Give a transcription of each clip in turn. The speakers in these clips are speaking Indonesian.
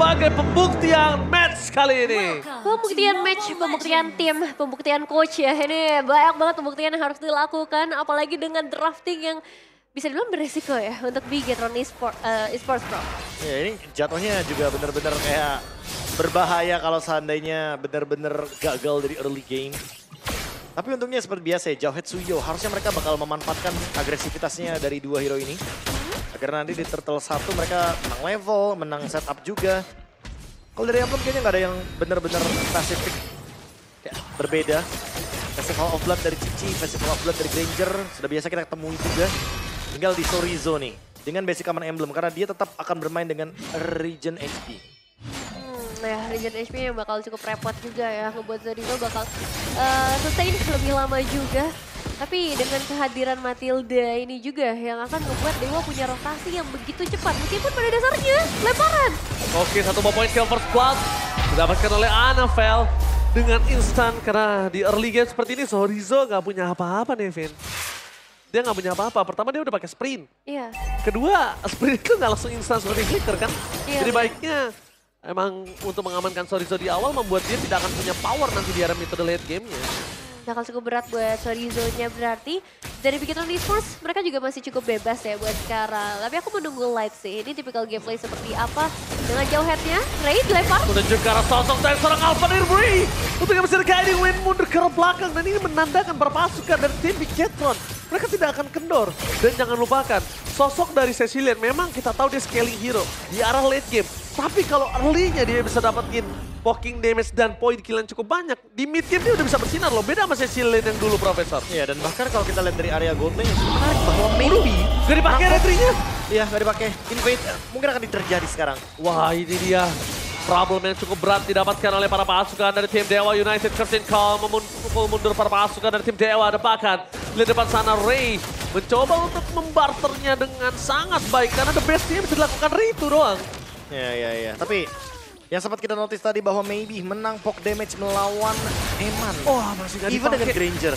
sebagai pembuktian match kali ini. Pembuktian match, pembuktian tim, pembuktian coach ya. Ini banyak banget pembuktian yang harus dilakukan. Apalagi dengan drafting yang bisa dibilang beresiko ya untuk Bigetron Esports Pro. Ya ini jatuhnya juga benar-benar kayak berbahaya kalau seandainya benar-benar gagal dari early game. Tapi untungnya seperti biasa ya, Jauhead Suyo harusnya mereka bakal memanfaatkan agresivitasnya dari dua hero ini. Agar nanti di Turtle 1 mereka menang level, menang setup juga. Kalau dari Emblem kayaknya nggak ada yang benar-benar spesifik ya, berbeda. Festival of Blood dari Cici, Festival of Blood dari Granger, sudah biasa kita temui juga. Tinggal di Sorizo nih, dengan basic common emblem, karena dia tetap akan bermain dengan Regen HP. Nah, Regen HP yang bakal cukup repot juga ya, ngebuat Sorizo bakal sustain lebih lama juga. Tapi dengan kehadiran Matilda ini juga yang akan membuat Dewa punya rotasi yang begitu cepat. Meskipun pada dasarnya lemparan. Oke, satu point kill first blood didapatkan oleh Anavel dengan instan. Karena di early game seperti ini Sorizo nggak punya apa-apa nih, Vin. Dia nggak punya apa-apa. Pertama dia udah pakai sprint. Iya. Kedua, sprint itu nggak langsung instan seperti flicker kan. Iya, jadi baiknya emang untuk mengamankan Sorizo di awal membuat dia tidak akan punya power nanti di era metode late game-nya. Bakal cukup berat buat Sorizo-nya berarti. Dari Bigetron Esports mereka juga masih cukup bebas ya buat sekarang. Tapi aku menunggu live sih. Ini tipikal gameplay seperti apa. Dengan jauh headnya, Ray dilempar. Menuju ke arah sosok dari seorang Alpha Nirbury. Untuk yang bisa guiding win mundur ke arah belakang. Dan ini menandakan para pasukan dari tim Bigetron. Mereka tidak akan kendor. Dan jangan lupakan, sosok dari Cecilian memang kita tahu dia scaling hero di arah late game. Tapi kalau early-nya dia bisa dapetin poking damage dan point kill yang cukup banyak, di mid game dia udah bisa bersinar loh. Beda sama Cecilian yang dulu, Profesor. Iya, dan bahkan kalau kita lihat dari area gold lane yang cukup menarik bahwa maybe gak dipakai retrinya. Iya, gak dipakai. Invade mungkin akan terjadi sekarang. Wah, ini dia. Problem yang cukup berat didapatkan oleh para pasukan dari tim Dewa United. Curtain Call memukul mundur para pasukan dari tim Dewa. Ada bahkan di depan sana Ray mencoba untuk membarternya dengan sangat baik. Karena the best-nya bisa dilakukan Ray itu doang. Iya. Tapi yang sempat kita notice tadi bahwa maybe menang poke damage melawan Eman. Wah, masih gak Even dengan dipakai. Granger.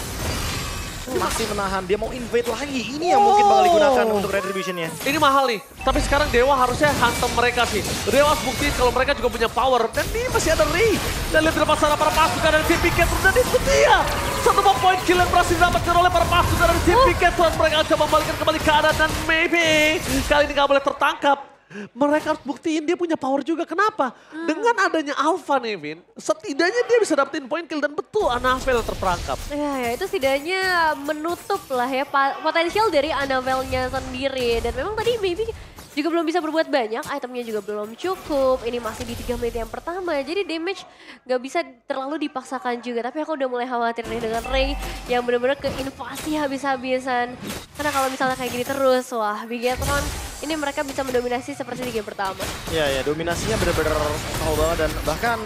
Masih menahan, dia mau invade lagi. Ini yang mungkin bakal digunakan untuk retribution-nya. Ini mahal nih, tapi sekarang Dewa harusnya hantam mereka sih. Dewa harus buktiin kalau mereka juga punya power. Dan ini masih ada Ray. Dan lihat di depan sana para pasukan dari tim Bigetron. Dan itu dia. Satu point kill yang berhasil didapatkan oleh para pasukan dari tim Bigetron. Mereka coba membalikkan kembali keadaan dan maybe kali ini gak boleh tertangkap. Mereka harus buktiin dia punya power juga. Kenapa? Dengan adanya Alpha nih, Vin, setidaknya dia bisa dapetin point kill dan betul Anavel yang terperangkap. Ya, itu setidaknya menutup lah ya potensial dari Anavelnya sendiri. Dan memang tadi maybe juga belum bisa berbuat banyak, itemnya juga belum cukup. Ini masih di 3 menit yang pertama, jadi damage gak bisa terlalu dipaksakan juga. Tapi aku udah mulai khawatir nih dengan Ray yang benar-benar keinvasi habis-habisan. Karena kalau misalnya kayak gini terus, wah Bigetron ini mereka bisa mendominasi seperti di game pertama. Iya, dominasinya benar-benar tahu banget dan bahkan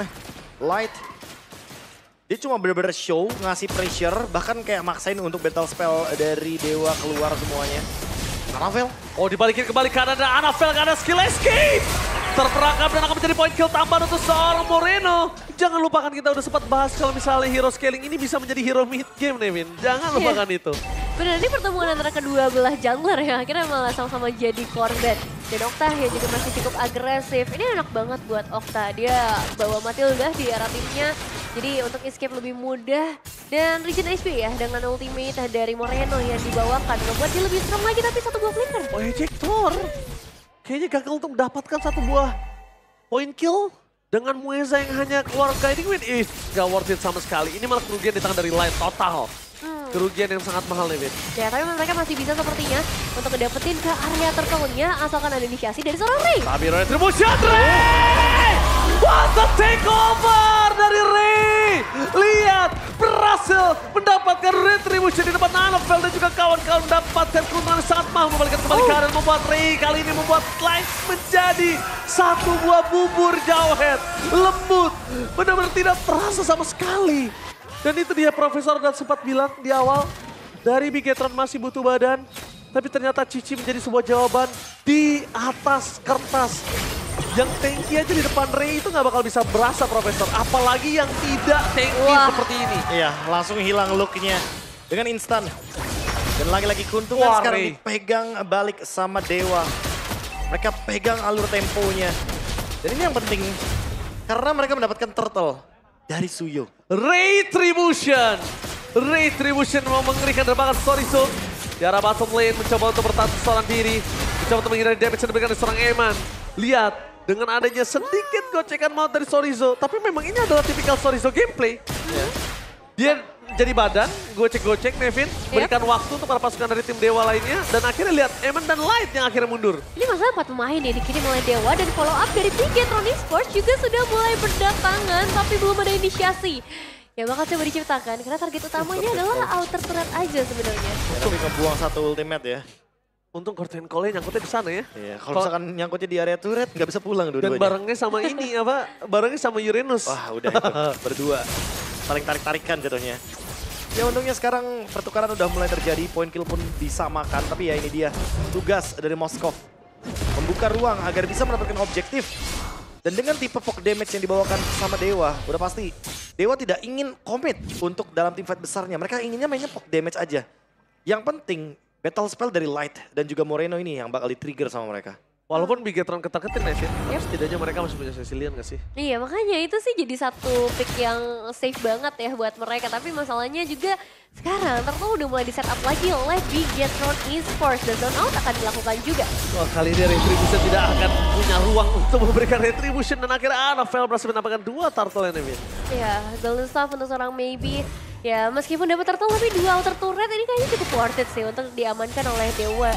Light dia cuma benar-benar show, ngasih pressure, bahkan kayak maksain untuk battle spell dari Dewa keluar semuanya. Anavel. Oh, dibalikin kembali ke ada Anavel, gak ada skill escape. Terperangkap dan akan menjadi point kill tambahan untuk seorang Moreno. Jangan lupakan kita udah sempat bahas kalau misalnya hero scaling ini bisa menjadi hero mid game nih, Vin. Jangan lupakan itu. Benar, ini pertemuan antara kedua belah jungler yang akhirnya malah sama-sama jadi korban. Dan Okta ya juga masih cukup agresif. Ini enak banget buat Okta. Dia bawa Matilda di arah timnya. Jadi untuk escape lebih mudah. Dan Regen HP ya dengan ultimate dari Moreno yang dibawakan. Membuat dia lebih strong lagi tapi satu buah flicker. Oh, ejector. Kayaknya gagal untuk mendapatkan satu buah point kill. Dengan Mueza yang hanya keluar guiding win. Gak worth it sama sekali. Ini malah kerugian di tangan dari Light total. Kerugian yang sangat mahal nih, Vin. Ya, tapi mereka masih bisa sepertinya untuk ngedapetin ke area turtle-nya asalkan ada inisiasi dari seorang Ray. Tapi retribution Ray! What a takeover dari Ray! Lihat, berhasil mendapatkan retribution di depan Anavel dan juga kawan-kawan mendapatkan keuntungan yang sangat mahal membalikkan kembali keadaan membuat Ray kali ini membuat Light menjadi satu buah bubur jauhead. Lembut, benar-benar tidak terasa sama sekali. Dan itu dia Profesor dan sempat bilang di awal, dari Bigetron masih butuh badan, tapi ternyata Cici menjadi sebuah jawaban di atas kertas. Yang tanky aja di depan Ray itu nggak bakal bisa berasa Profesor, apalagi yang tidak tanky seperti ini. Iya, langsung hilang look-nya dengan instan. Dan lagi-lagi keuntungan sekarang Ray dipegang balik sama Dewa. Mereka pegang alur temponya. Dan ini yang penting, karena mereka mendapatkan turtle dari Suyo. Retribution mau mengerikan derbakan Sorizo. Di arah bottom lane mencoba untuk bertahan seorang diri. Mencoba untuk menghindari damage yang diberikan dari seorang Eman. Lihat, dengan adanya sedikit gocekan maut dari Sorizo. Tapi memang ini adalah tipikal Sorizo gameplay. Dia jadi badan, gocek-gocek Nevin. Berikan waktu untuk para pasukan dari tim Dewa lainnya. Dan akhirnya lihat Eman dan Light yang akhirnya mundur. Ini masalah 4 pemain ya, dikirim oleh Dewa dan follow up dari Bigetron Esports juga sudah mulai berdatangan tapi belum ada inisiasi. Ya bakal coba diciptakan karena target utamanya adalah outer turret aja sebenarnya. Ya, tapi ngebuang satu ultimate ya. Untung Curtain Call-nya nyangkutnya di sana ya. Iya, kalau misalkan nyangkutnya di area turret nggak bisa pulang Dan dua-duanya. barengnya sama ini apa? Barengnya sama Uranus. Wah udah itu, berdua. Saling tarik-tarikan jatuhnya. Ya untungnya sekarang pertukaran udah mulai terjadi, poin kill pun disamakan. Tapi ya ini dia, tugas dari Moskov. Membuka ruang agar bisa mendapatkan objektif. Dan dengan tipe poke damage yang dibawakan sama Dewa, udah pasti Dewa tidak ingin komit untuk dalam tim fight besarnya. Mereka inginnya mainnya poke damage aja. Yang penting, battle spell dari Light dan juga Moreno ini yang bakal di-trigger sama mereka. Walaupun Bigetron ketar-ketir Nevin, setidaknya mereka masih punya Cecilian gak sih? Iya makanya itu sih jadi satu pick yang safe banget ya buat mereka. Tapi masalahnya juga sekarang Turtle udah mulai di setup lagi oleh Bigetron Esports. Dan zone out akan dilakukan juga. Wah kali ini Retribution tidak akan punya ruang untuk memberikan Retribution. Dan akhirnya Anavel berhasil mendapatkan 2 turtle Nevin. Ya Golden Staff untuk seorang Maybe. Ya meskipun dapat turtle tapi 2 outer turret ini kayaknya cukup worth it sih untuk diamankan oleh Dewa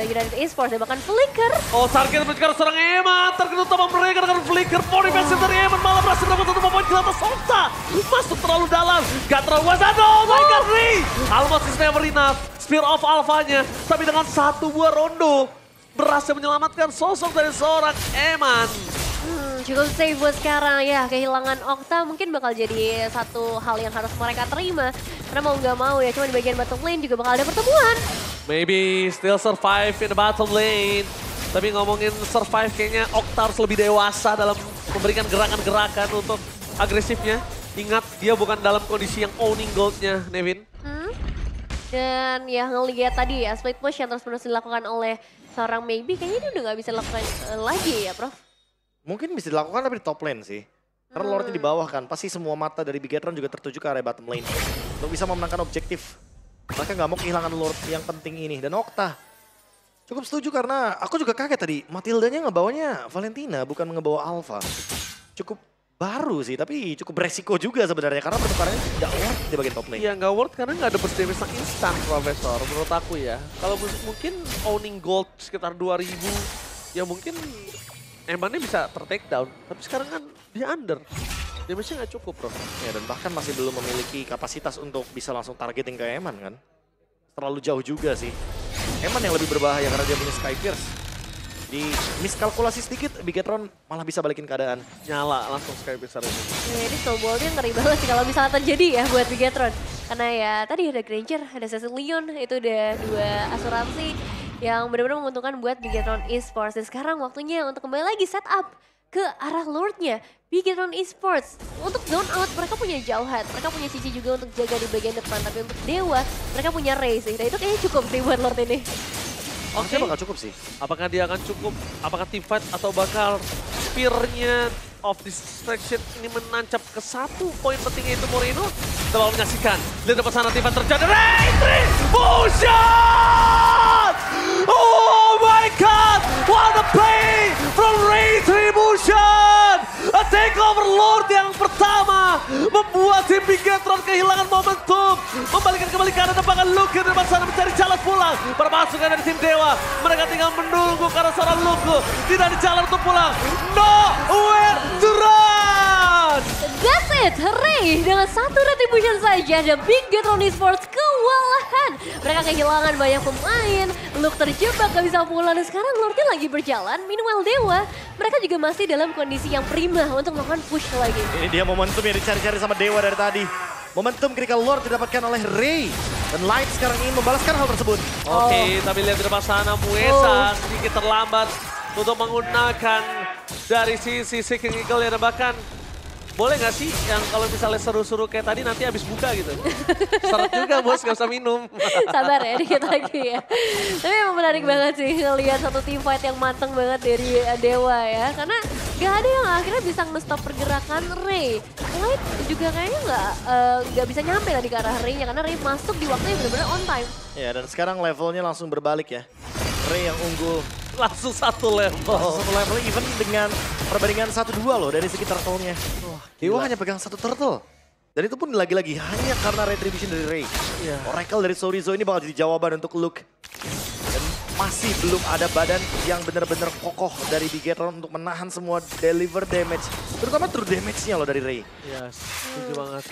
United Esports dan bahkan Flicker. Oh target mencari seorang Eman, target utama mereka dengan Flicker. Body defensive dari Eman malah berhasil dapat 1 poin kill atas Okta. Masuk terlalu dalam, gak terlalu wasado, oh my god Ri. Almost is never enough, Spear of Alpha-nya. Tapi dengan 1 buah rondo berhasil menyelamatkan sosok dari seorang Eman. Cukup safe buat sekarang ya, kehilangan Okta mungkin bakal jadi satu hal yang harus mereka terima. Karena mau nggak mau ya, cuma di bagian bottom lane juga bakal ada pertemuan. Maybe still survive in the bottom lane. Tapi ngomongin survive kayaknya Okta harus lebih dewasa dalam memberikan gerakan-gerakan untuk agresifnya. Ingat dia bukan dalam kondisi yang owning goldnya Nevin. Dan ya ngelihat tadi ya, split push yang terus-menerus dilakukan oleh seorang Maybe kayaknya dia udah nggak bisa lakukan lagi ya Prof. Mungkin bisa dilakukan tapi di top lane sih. Karena lordnya di bawah kan, pasti semua mata dari Bigetron juga tertuju ke area bottom lane. Untuk bisa memenangkan objektif. Mereka nggak mau kehilangan lord yang penting ini. Dan Okta, cukup setuju karena aku juga kaget tadi. Matildanya ngebawanya Valentina, bukan ngebawa Alpha. Cukup baru sih, tapi cukup beresiko juga sebenarnya. Karena pertukarannya tidak worth di bagian top lane. Iya nggak worth karena nggak ada burst damage yang instan Profesor, menurut aku ya. Kalau mungkin owning gold sekitar 2000, ya mungkin Emannya bisa ter-take down, tapi sekarang kan dia under. Damage-nya nggak cukup, bro. Ya, dan bahkan masih belum memiliki kapasitas untuk bisa langsung targeting ke Eman kan. Terlalu jauh juga sih. Eman yang lebih berbahaya karena dia punya Sky Pierce. Di miskalkulasi sedikit, Bigetron malah bisa balikin keadaan. Nyala langsung Sky besar ini. Ya, ini snowball-nya ngeri banget sih kalau misalnya terjadi ya buat Bigetron. Karena ya tadi ada Granger, ada Cecilion, itu udah 2 asuransi yang benar-benar menguntungkan buat Bigetron Esports. Dan sekarang waktunya untuk kembali lagi setup ke arah Lordnya Bigetron Esports. Untuk zone out mereka punya Jauhat, mereka punya Cici juga untuk jaga di bagian depan. Tapi untuk Dewa mereka punya Ray sih, dan itu kayaknya cukup sih buat Lord ini. Oke, bakal cukup sih. Apakah dia akan cukup, apakah teamfight atau bakal spear-nya of distraction ini menancap ke 1 poin pentingnya itu Moreno. Kita bakal menyaksikan, lihat depan sana teamfight terjadi. Retribution! Oh my god! What a play from Retribution! A takeover Lord yang pertama membuat tim Bigetron kehilangan momentum. Membalikan kembali ke arah depan Luke di depan sana mencari jalan pulang. Para pasukan dari tim Dewa, mereka tinggal menunggu karena seorang Luke tidak di jalan untuk pulang. Nowhere to run! That's it, Ray dengan 1 retribution saja dan Bigetron Esports kewalahan. Mereka kehilangan banyak pemain, Luke terjebak gak bisa pulang dan sekarang Lordnya lagi berjalan. Meanwhile Dewa, mereka juga masih dalam kondisi yang prima untuk melakukan push lagi. Ini dia momentum yang dicari-cari sama Dewa dari tadi. Momentum ketika Lord didapatkan oleh Ray. Dan Light sekarang ingin membalaskan hal tersebut. Oke, tapi lihat di depan sana Muesa sedikit terlambat untuk menggunakan dari sisi Seeking Eagle ya, dan bahkan boleh nggak sih yang kalau misalnya seru-seru kayak tadi nanti habis buka gitu? Seret juga bos, nggak usah minum. Sabar ya, dikit lagi ya. Tapi emang menarik banget sih ngelihat satu team fight yang mateng banget dari Dewa ya. Karena Gak ada yang akhirnya bisa nge-stop pergerakan Ray. Light juga kayaknya nggak bisa nyampe tadi ke arah Ray-nya karena Ray masuk di waktu yang benar-benar on time. Ya, dan sekarang levelnya langsung berbalik ya. Ray yang unggul. Langsung satu level. Langsung satu level even dengan perbandingan 1-2 loh dari segi turtle-nya. Dewa hanya pegang satu turtle. Dan itu pun lagi-lagi hanya karena retribution dari Ray. Iya. Oracle dari Sorizo ini bakal jadi jawaban untuk Luke. Dan masih belum ada badan yang benar-benar kokoh dari Bigetron untuk menahan semua deliver damage. Terutama true damage-nya loh dari Ray. Iya, setuju banget.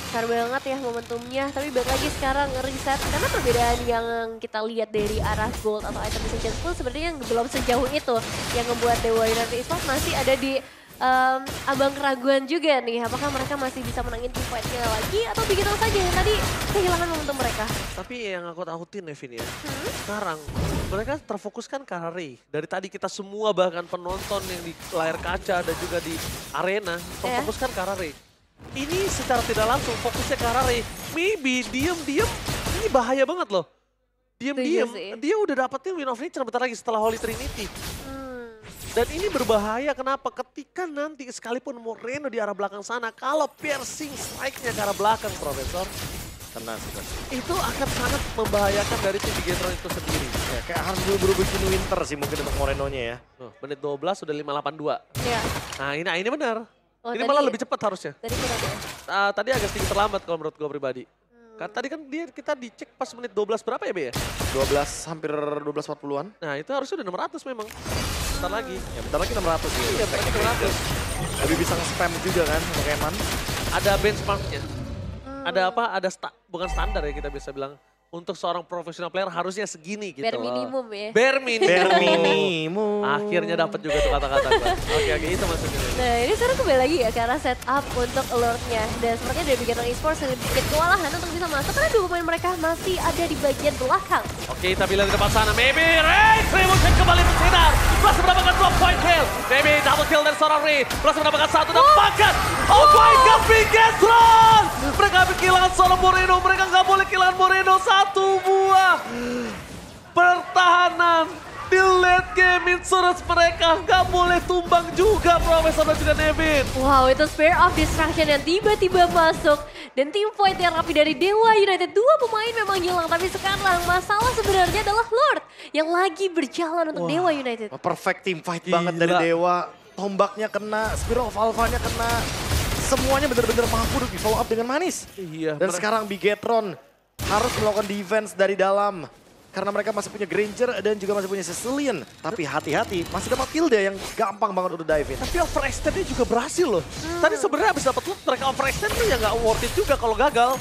Besar banget ya momentumnya, tapi balik lagi sekarang reset. Karena perbedaan yang kita lihat dari arah gold atau item essential pun sebenarnya belum sejauh itu. Yang membuat Dewa United Esports masih ada di abang keraguan juga nih. Apakah mereka masih bisa menangin team fight-nya lagi atau begitu saja yang tadi kehilangan momentum mereka. Tapi yang aku takutin Nevin ya, sekarang mereka terfokuskan ke arah Ray. Dari tadi kita semua bahkan penonton yang di layar kaca dan juga di arena terfokuskan ke arah Ray. Ini secara tidak langsung fokusnya ke arah Ray. Maybe diem-diem ini bahaya banget loh. Diem-diem dia udah dapetin Win of Nature bentar lagi setelah Holy Trinity. Dan ini berbahaya kenapa? Ketika nanti sekalipun Moreno di arah belakang sana, kalau piercing strike-nya ke arah belakang Profesor, Kena sih. itu akan sangat membahayakan dari tim Bigetron itu sendiri. Ya, kayak harus buru-buru bikin winter sih mungkin untuk Moreno-nya ya. Menit 12 sudah 582. Iya. Nah ini benar. Oh, Ini malah lebih cepat harusnya. Tadi kurang ya? Tadi agak sedikit terlambat kalau menurut gue pribadi. Tadi kan kita dicek pas menit 12 berapa ya Be ya? 12 hampir 12.40-an. Nah itu harusnya udah 600 memang. Bentar lagi. Ya bentar lagi 600 ya. Iya bentar lagi 600. Lebih bisa nge-spam juga kan Pokemon. Ada benchmarknya. Ada apa? Ada bukan standar ya kita bisa bilang. Untuk seorang profesional player harusnya segini gitu Bare loh. minimum ya. Bare minimum. Bare minimum. Akhirnya dapat juga tuh kata-kata gue. Oke itu maksudnya. Nah ini sekarang kembali lagi ya ke arah setup untuk alert-nya. Dan sepertinya dari Bigetron Esports sedikit kewalahan untuk bisa masuk karena dua pemain mereka masih ada di bagian belakang. Oke kita bilang di depan sana. Maybe Ray Tribution kembali bersinar. Berhasil mendapatkan 2 point kill. Maybe double kill dari seorang Ray. Berhasil mendapatkan 1 dan paket. Oh my god Bigetron. Mereka kehilangan seorang Moreno. Mereka nggak boleh kehilangan Moreno. Satu buah pertahanan di late game insurance mereka nggak boleh tumbang juga Profesor dan juga Nevin. Wow itu Spear of Destruction yang tiba-tiba masuk. Dan tim fight yang rapi dari Dewa United. Dua pemain memang hilang tapi sekarang masalah sebenarnya adalah Lord yang lagi berjalan untuk Dewa United. Perfect team fight banget dari Dewa. Tombaknya kena, Spear of Alpha-nya kena. Semuanya benar-benar mampu untuk di follow up dengan manis. Iya. Dan sekarang Bigetron harus melakukan defense dari dalam. Karena mereka masih punya Granger dan juga masih punya Sicilian. Tapi hati-hati, masih dapat Tilde yang gampang banget untuk dive in. Tapi overextend-nya juga berhasil loh. Tadi sebenarnya habis dapat loot mereka overextend tuh ya nggak worth it juga kalau gagal.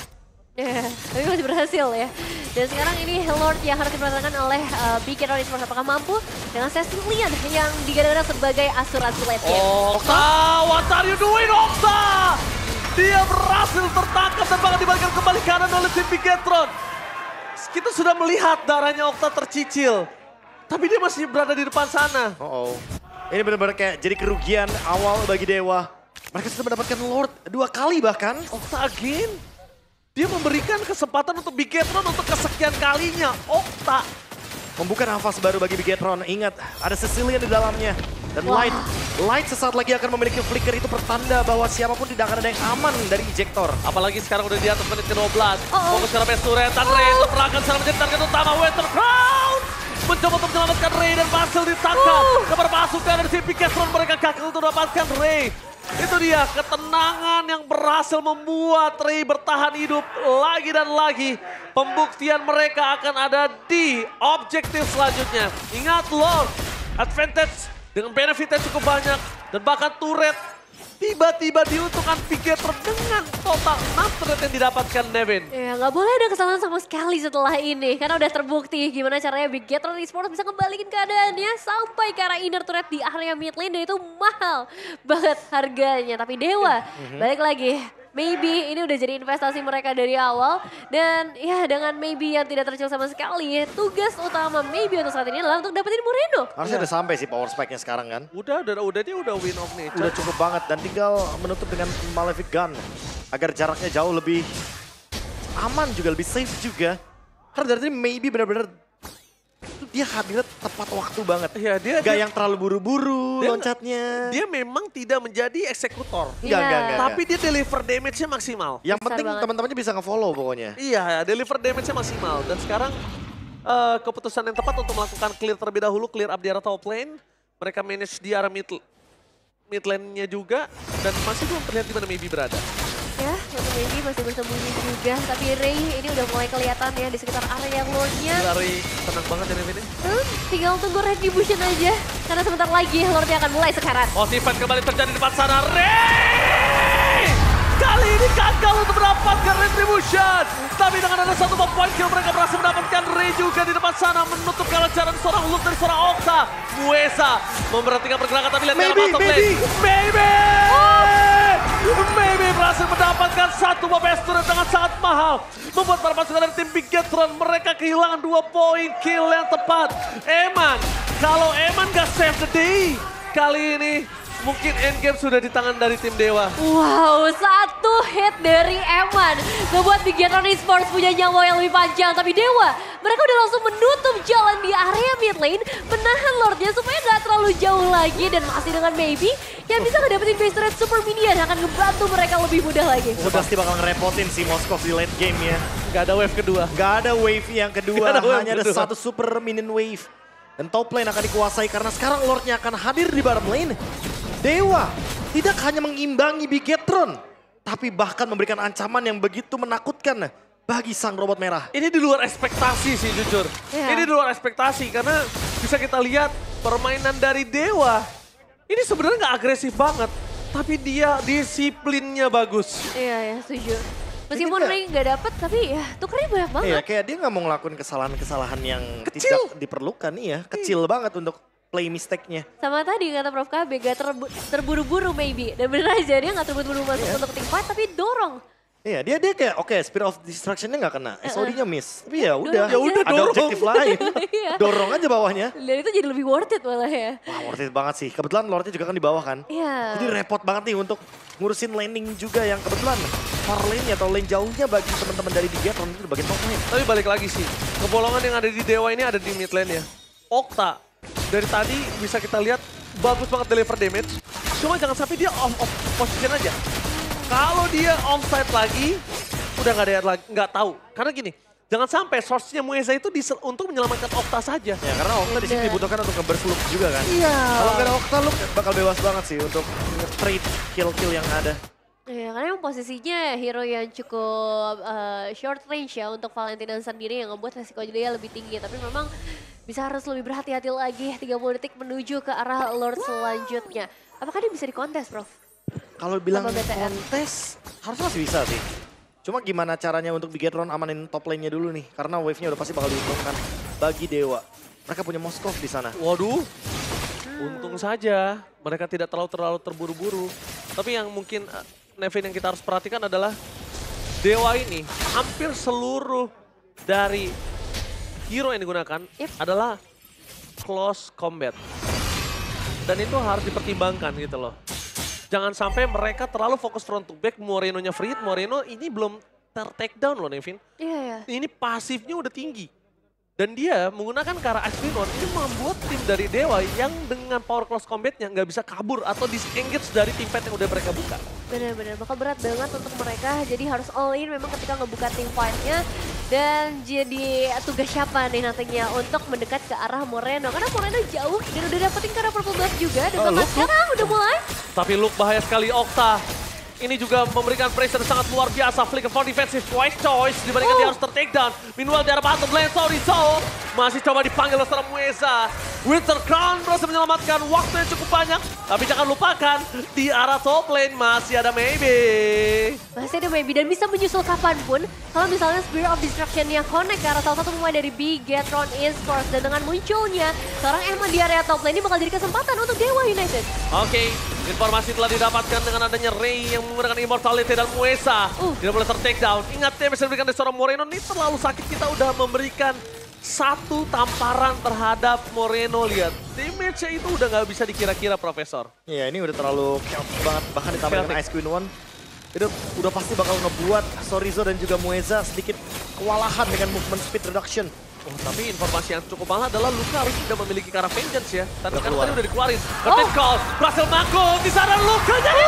Ya, tapi masih berhasil ya. Dan sekarang ini Lord yang harus diperhatikan oleh Bigetron Esports. Apakah mampu dengan Sicilian yang digadang-gadang sebagai asuransi late game. Okta, what are you doing Okta? Dia berhasil tertangkap dan bahkan dibalikan kembali kanan oleh tim Bigetron. Kita sudah melihat darahnya Okta tercicil. Tapi dia masih berada di depan sana. Ini benar-benar kayak jadi kerugian awal bagi Dewa. Mereka sudah mendapatkan Lord 2 kali bahkan. Okta again. Dia memberikan kesempatan untuk Bigetron untuk kesekian kalinya. Okta. Membuka nafas baru bagi Bigetron. Ingat, ada Sicilian di dalamnya. Dan Light sesaat lagi akan memiliki flicker, itu pertanda bahwa siapapun tidak akan ada yang aman dari ejector. Apalagi sekarang udah di atas menit ke-12. Fokus ke arah best turret. Dan Ray terperangkan sekarang menjadi target utama. Winter Crown mencoba untuk menyelamatkan Ray dan berhasil ditangkap. Kabar pasukan dari tim Bigetron mereka gagal untuk mendapatkan Ray. Itu dia ketenangan yang berhasil membuat Ray bertahan hidup lagi dan lagi. Pembuktian mereka akan ada di objektif selanjutnya. Ingat Lord, advantage dengan benefitnya cukup banyak. Dan bahkan turret tiba-tiba diuntungkan Bigetron dengan total 6 turret yang didapatkan Nevin. Ya nggak boleh ada kesalahan sama sekali setelah ini. Karena udah terbukti gimana caranya Bigetron Esports bisa kembaliin keadaannya sampai ke arah inner turret di area mid lane. Dan itu mahal banget harganya. Tapi Dewa balik lagi. Maybe ini udah jadi investasi mereka dari awal. Dan ya dengan maybe yang tidak tercil sama sekali. Tugas utama maybe untuk saat ini adalah untuk dapetin Moreno. Harusnya udah sampai sih power spike-nya sekarang kan. Udah dia udah win of nature. Udah cukup banget dan tinggal menutup dengan Malefic Gun. Agar jaraknya jauh lebih aman juga, lebih safe juga. Karena dari tadi maybe benar-benar dia hadirnya tepat waktu banget. Iya, dia Gak yang terlalu buru-buru dia- loncatnya. dia memang tidak menjadi eksekutor. Enggak. Tapi dia deliver damage-nya maksimal. Yang Besar penting banget. teman-temannya bisa nge-follow pokoknya. Iya, deliver damage-nya maksimal. Dan sekarang keputusan yang tepat untuk melakukan clear terlebih dahulu, clear up di arah top lane. Mereka manage di arah mid lane-nya juga. Dan masih belum terlihat di mana Maybe berada. Ya, untuk Maybe masih bersembunyi juga. Tapi Ray ini udah mulai kelihatan ya di sekitar area Lordnya. Lari tenang banget ya Nevin. Tinggal tunggu retribution aja. Karena sebentar lagi Lordnya akan mulai sekarang. Motifan kembali terjadi di depan sana. Ray! Kali ini gagal untuk mendapatkan retribution. Tapi dengan ada satu point kill mereka berhasil mendapatkan Ray juga di depan sana. Menutup kelancaran seorang loot dari seorang Okta. Mueza memperhatikan pergerakan tapi lihat Maybe, masuk lane. Maybe! Maybe berhasil mendapatkan satu best turret dengan sangat mahal. Membuat para pasukan dari tim Bigetron mereka kehilangan 2 poin kill yang tepat. Eman, kalau Eman gak save the day, kali ini mungkin endgame sudah di tangan dari tim Dewa. Wow, satu hit dari Eman. Ngebuat Bigetron Esports punya nyawa yang lebih panjang. Tapi Dewa, mereka udah langsung menutup jalan di area mid lane. Menahan Lordnya supaya nggak terlalu jauh lagi. Dan masih dengan Maybe yang bisa ngedapetin base turret super minion. Akan ngebantu mereka lebih mudah lagi. Udah pasti bakal ngerepotin si Moskov di late game ya. Gak ada wave kedua. Gak ada wave yang kedua, Gak ada wave hanya ada kedua. satu super minion wave. Dan top lane akan dikuasai karena sekarang Lordnya akan hadir di bottom lane. Dewa tidak hanya mengimbangi Bigetron, tapi bahkan memberikan ancaman yang begitu menakutkan bagi sang robot merah. Ini di luar ekspektasi sih jujur. Iya. Ini di luar ekspektasi karena bisa kita lihat permainan dari Dewa. Ini sebenarnya nggak agresif banget, tapi dia disiplinnya bagus. Iya, ya setuju. Meskipun Ini Ray nggak dapet, tapi ya tukernya banyak banget. Iya, kayak dia nggak mau ngelakuin kesalahan-kesalahan yang Kecil. tidak diperlukan, iya. Kecil banget untuk play mistake-nya. Sama tadi kata Prof KB, gak terburu-buru Maybe. Dan bener aja dia gak terburu-buru masuk untuk tim fight, tapi dorong. Iya, dia kayak oke, Spirit of Destruction-nya nggak kena, SOD-nya miss. Tapi ya udah, Dorong aja. ada dorong. objektif lain. Iya. Dorong aja bawahnya. Dan itu jadi lebih worth it malah ya. Wah, worth it banget sih. Kebetulan Lordnya juga kan di bawah kan. Iya. Jadi repot banget nih untuk ngurusin laning juga yang kebetulan far lane atau lane jauhnya bagi teman-teman dari Bigetron itu di bagian top lane. Tapi balik lagi sih, kebolongan yang ada di Dewa ini ada di mid lane ya. Okta, dari tadi bisa kita lihat bagus banget deliver damage. Cuma jangan sampai dia off position aja. Kalau dia onside lagi, udah nggak ada lagi, nggak tahu. Karena gini, jangan sampai source-nya Mueza itu untuk menyelamatkan Okta saja. Ya karena Okta di sini Bener. dibutuhkan untuk nge-burst loop juga kan. Iya. Kalau nggak ada Okta loop bakal bebas banget sih untuk nge-trade kill-kill yang ada. Iya, karena emang posisinya hero yang cukup short range ya untuk Valentina sendiri yang ngebuat resiko dia lebih tinggi. Tapi memang bisa harus lebih berhati-hati lagi 30 detik menuju ke arah Lord selanjutnya. Apakah dia bisa dikontes, Prof? Kalau bilang Sama BTR. kontes harusnya masih bisa sih. Cuma gimana caranya untuk Bigetron amanin top lane-nya dulu nih. Karena wave-nya udah pasti bakal diuntungkan bagi Dewa. Mereka punya Moskov di sana. Waduh, untung saja mereka tidak terlalu terburu-buru. Tapi yang mungkin Nevin yang kita harus perhatikan adalah Dewa ini hampir seluruh dari hero yang digunakan adalah close combat. Dan itu harus dipertimbangkan gitu loh. Jangan sampai mereka terlalu fokus front to back, Moreno-nya free hit. Moreno ini belum ter-take down loh Nevin. Iya, ya. Ini pasifnya udah tinggi. Dan dia menggunakan ke arah Ice Queen One, ini membuat tim dari Dewa yang dengan power close combatnya nggak bisa kabur atau disengage dari tim fight yang udah mereka buka. Benar-benar bakal berat banget untuk mereka. Jadi harus all in memang ketika ngebuka tim fight-nya. Dan jadi tugas siapa nih nantinya untuk mendekat ke arah Moreno. Karena Moreno jauh dan udah dapetin ke arah purple buff juga. Dan bahkan Luke. sekarang udah mulai. Tapi Luke bahaya sekali, Okta. Ini juga memberikan pressure sangat luar biasa. Flicker for defensive twice choice. Dibandingkan dia harus ter-take down. Meanwhile di arah bottom lane, Sorizo masih coba dipanggil oleh seorang Mueza. Winter Crown berhasil menyelamatkan, waktunya cukup banyak. Tapi jangan lupakan, di arah top lane masih ada Maybe. Masih ada Maybe dan bisa menyusul kapanpun. Kalau misalnya Spirit of Destruction yang connect ke arah salah satu pemain dari Bigetron Esports. Dan dengan munculnya seorang Eman di area top lane ini bakal jadi kesempatan untuk Dewa United. Oke, informasi telah didapatkan dengan adanya Ray yang menggunakan Immortality dan Mueza. Tidak boleh ter-take down. Ingat damage yang diberikan dari seorang Moreno ini terlalu sakit. Kita udah memberikan satu tamparan terhadap Moreno. Lihat, damage-nya itu udah nggak bisa dikira-kira, Profesor. Iya, ini udah terlalu chaotic banget. Bahkan ditambah dengan Chaotic. Ice Queen One. Itu udah pasti bakal ngebuat Sorizo dan juga Mueza sedikit kewalahan dengan movement speed reduction. Oh, tapi informasi yang cukup malah adalah Luka harus sudah memiliki Cara Vengeance ya. Tadi kan keluar. tadi udah dikeluarin. Curtain Call berhasil mangkuk di sana Luka jadi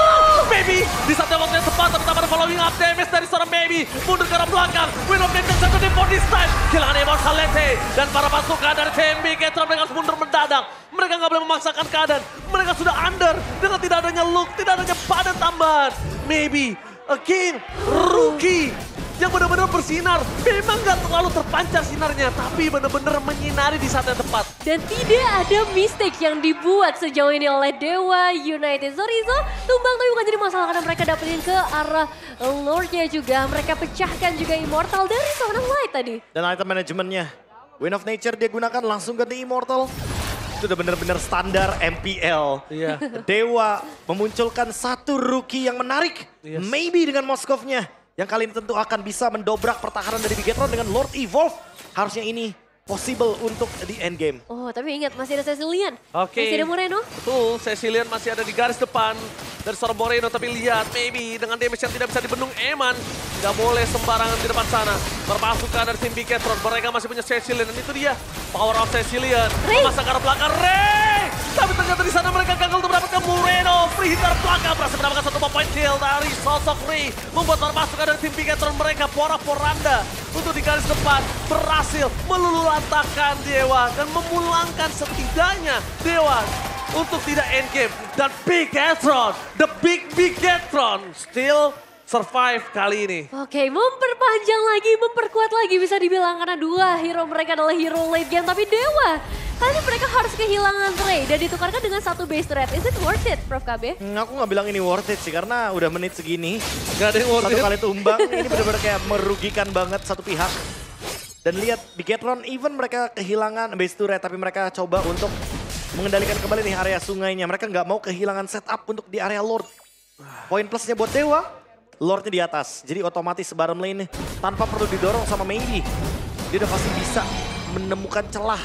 Baby di saat yang waktu yang tepat tapi ada following up damage dari seorang Baby. Mundur ke arah belakang. Win of Vengeance satu di for this time. Kehilangan Immortality dan para pasukan dari tim Bigetron mereka harus mundur mendadak. Mereka nggak boleh memaksakan keadaan. Mereka sudah under dengan tidak adanya Luke, tidak adanya padan tambahan. Maybe again rookie yang benar-benar bersinar. Memang nggak terlalu terpancar sinarnya, tapi benar-benar menyinari di saat yang tepat. Dan tidak ada mistake yang dibuat sejauh ini oleh Dewa United. Zorizo tumbang tapi bukan jadi masalah karena mereka dapetin ke arah Lordnya juga. Mereka pecahkan juga Immortal dari seorang Light tadi. Dan item manajemennya, Wind of Nature dia gunakan langsung ganti Immortal. Itu udah bener-bener standar MPL. Iya. Dewa memunculkan satu rookie yang menarik. Yes. Maybe dengan Moskovnya. Yang kali ini tentu akan bisa mendobrak pertahanan dari Bigetron dengan Lord Evolve. Harusnya ini possible untuk di endgame. Oh tapi ingat masih ada Cecilian. Oke. Masih ada Moreno. Betul, Cecilian masih ada di garis depan dari seorang Moreno. Tapi lihat, maybe dengan damage yang tidak bisa dibendung Eman. Tidak boleh sembarangan di depan sana. Berpasukan dari tim Bigetron, mereka masih punya Cecilian. Dan itu dia, power of Cecilian. Memasang ke arah belakang, Ray! Tapi ternyata di sana mereka gagal untuk mendapatkan Moreno. Free hit dari belakang, berhasil mendapatkan satu point kill dari sosok Ray. Membuat para pasukan dari tim Bigetron mereka porak-poranda. Untuk di garis depan, berhasil melululantakkan Dewa. Dan memulangkan setidaknya Dewa untuk tidak endgame. Dan Bigetron, the big Bigetron still survive kali ini. Oke, memperpanjang lagi, memperkuat lagi bisa dibilang karena dua hero mereka adalah hero late game. Tapi Dewa, kali ini mereka harus kehilangan Ray dan ditukarkan dengan satu base turret. Is it worth it, Prof KB? Aku nggak bilang ini worth it sih, karena udah menit segini. Gak ada yang worth Satu it. kali tumbang, ini benar-benar kayak merugikan banget satu pihak. Dan lihat, Bigetron even mereka kehilangan base turret, tapi mereka coba untuk mengendalikan kembali nih area sungainya. Mereka nggak mau kehilangan setup untuk di area Lord. Poin plusnya buat Dewa, Lordnya di atas. Jadi otomatis bottom lane tanpa perlu didorong sama Maybe. Dia udah pasti bisa menemukan celah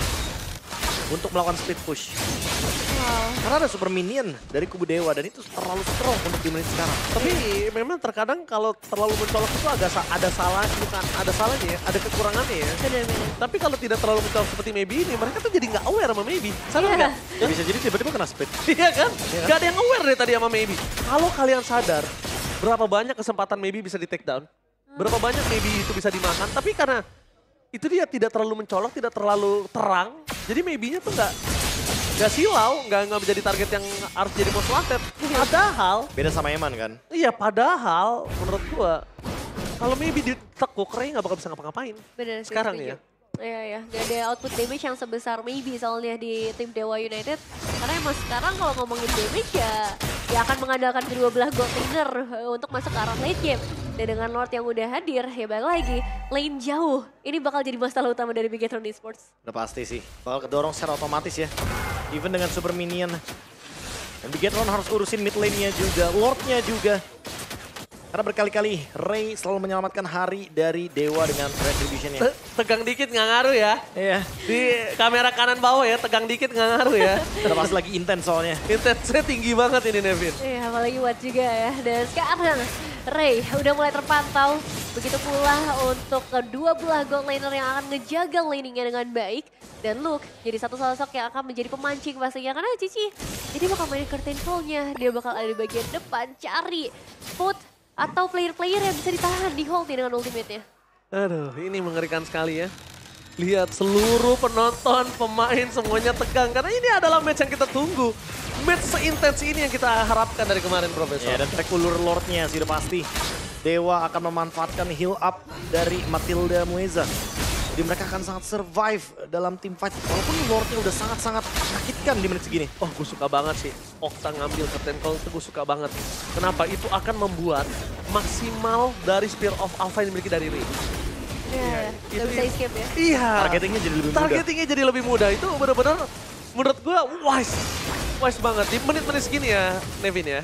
untuk melakukan split push. Karena ada super minion dari kubu Dewa dan itu terlalu strong untuk di menit sekarang. Tapi memang terkadang kalau terlalu mencolok itu agak ada salah, bukan ada salahnya ya, ada kekurangannya ya. Benar-benar. Tapi kalau tidak terlalu mencolok seperti Maybe ini, mereka tuh jadi nggak aware sama Maybe. Sadar Iya. nggak? Ya bisa jadi tiba-tiba kena split. Iya kan? Gak ada yang aware dari tadi sama Maybe. Kalau kalian sadar, berapa banyak kesempatan Maybe bisa di take down, berapa banyak Maybe itu bisa dimakan, tapi karena itu dia tidak terlalu mencolok, tidak terlalu terang, jadi Maybe-nya tuh nggak silau, nggak menjadi target yang harus jadi most wanted. Padahal, Beda sama Eman kan? iya padahal menurut gua, kalau Maybe ditekuk, Ray nggak bakal bisa ngapa-ngapain. Benar sih, Sekarang setuju. ya. Iya, ya. Gak ada output damage yang sebesar Maybe soalnya di tim Dewa United. Karena emang sekarang kalau ngomongin damage ya akan mengandalkan kedua belah gold laner untuk masuk ke arah late game. Dan dengan Lord yang udah hadir, ya balik lagi, lane jauh. Ini bakal jadi masalah utama dari Bigetron Esports. Udah pasti sih, bakal kedorong secara otomatis ya. Even dengan super minion. Dan Bigetron harus urusin mid lane-nya juga, Lord-nya juga. Karena berkali-kali Ray selalu menyelamatkan hari dari Dewa dengan retribution-nya. Tegang dikit nggak ngaruh ya. Iya, Di kamera kanan bawah ya, tegang dikit nggak ngaruh ya. udah pasti lagi intens soalnya. Intensnya tinggi banget ini Nevin. Iya, apalagi Watt juga ya. Dan sekarang Ray udah mulai terpantau. Begitu pula untuk kedua belah gold laner yang akan ngejaga laningnya dengan baik. Dan Luke jadi satu sosok yang akan menjadi pemancing pastinya. Karena Cici, jadi bakal mainin curtain call-nya. Dia bakal ada di bagian depan cari foot atau player-player yang bisa ditahan di hold dengan ultimate-nya. Aduh, ini mengerikan sekali ya. Lihat seluruh penonton, pemain semuanya tegang. Karena ini adalah match yang kita tunggu. Match seintens ini yang kita harapkan dari kemarin, Profesor. Ya, dan track ulur Lord-nya sudah pasti. Dewa akan memanfaatkan heal up dari Matilda Mueza. Jadi mereka akan sangat survive dalam team fight. Walaupun Lord-nya udah sangat-sangat menyakitkan di menit segini. Oh, gue suka banget sih. Okta ngambil curtain call itu gue suka banget. Kenapa? Itu akan membuat maksimal dari Spear of Alpha yang dimiliki dari Ray. Iya, itu gak bisa escape ya. Iya. Targetingnya jadi lebih mudah. Targetingnya jadi lebih mudah. Itu benar-benar menurut gue wise. Wise banget. Di menit-menit segini ya, Nevin ya.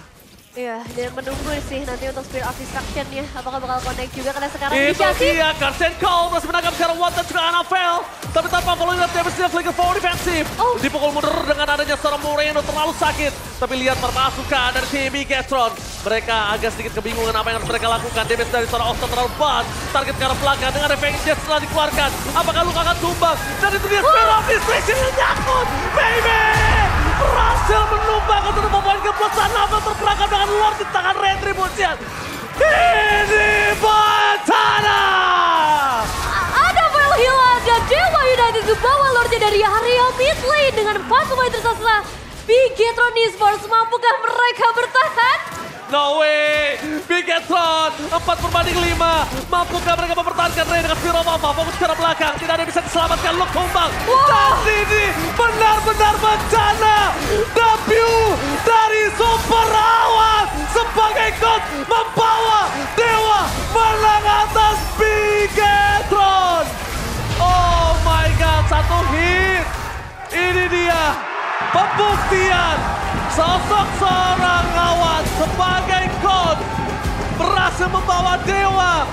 Iya, dan menunggu sih nanti untuk Spirit of Destruction-nya. Apakah bakal connect juga karena sekarang Itu inisiasi. dia, Curtain Call masih menangkap sekarang Watt dan juga Anafel. tapi tanpa following up damage dia flicker forward defensif. Oh. Dipukul mundur dengan adanya seorang Moreno terlalu sakit. Tapi lihat permasukan dari tim Bigetron. Mereka agak sedikit kebingungan apa yang harus mereka lakukan. Damage dari seorang Octa terlalu banget. Target ke arah belakang dengan efek jet setelah dikeluarkan. Apakah luka akan tumbang? Dan itu dia Spirit of Destruction yang nyangkut. Baby! Berhasil menumbangkan satu poin ke plus Anabel terperangkap dengan Lord di tangan Retribution. Ini Montana! Anabel hilang dan Dewa United dibawa Lordnya dari area mid lane dengan 4 pemain tersisa. Bigetron Esports, mampukah mereka bertahan? No way! Bigetron 4/5. Mampukah mereka mempertahankan Ray dengan Spiro Mama? Fokus ke arah belakang, tidak ada yang bisa diselamatkan. Luke tumbang. Dan ini benar-benar bencana. Debut dari Super Awan sebagai coach membawa Dewa menang atas Bigetron. Oh my god, satu hit. Ini dia pembuktian sosok seorang Awan sebagai coach berhasil membawa Dewa